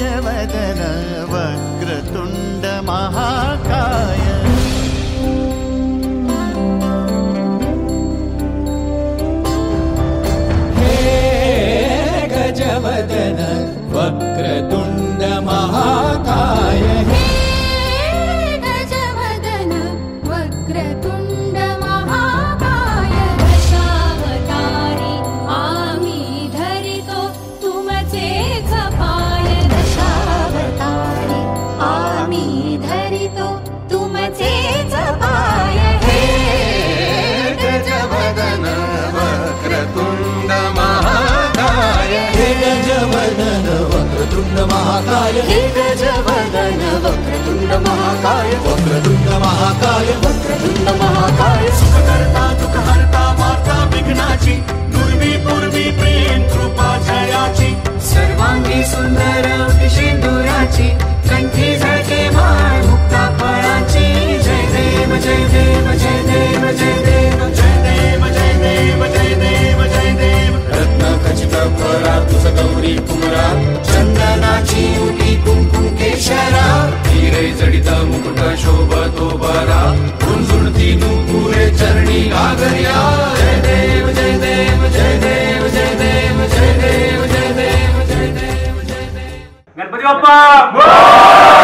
गजवदन वक्रतुंड महाकाय गजवदन वक्रतुंड महाकाय हे गजवदन वक्रतुंड महाकाय दशावतारी आम्ही धरितो तुमचेच पाय दशावतारी आम्ही धरितो तुमचेच पाय हे गजवदन वक्रतुंड महाकाय हे गजवदन वक्रतुंड महाकाय हे गजवदन वक्रतुंड महाकाय वक्रतुंड महाकाय वक्रतुंड महाकाय सुखकर्ता दुःखहर्ता माता विघ्नाची दुर्वी पूर्वी प्रेम कृपा जयाची सर्वांगी सुंदर सिंदुराची कंठी झळके माळ मुक्ता फळाची जय देव जय देव जय देव जय देव जय देव जय देव जय देव जय देव रत्न खचित फरा तुझ गौरी कुमरा चंदनाची उटी कुंकुम केशरा हिरे जडित मुकुट शोभतो बरा गुंजुळती नुपुरे चरणी घागर्या जय देव जय देव जय देव जय देव जय देव जय देव जय देव जय देव गणपती बाप्पा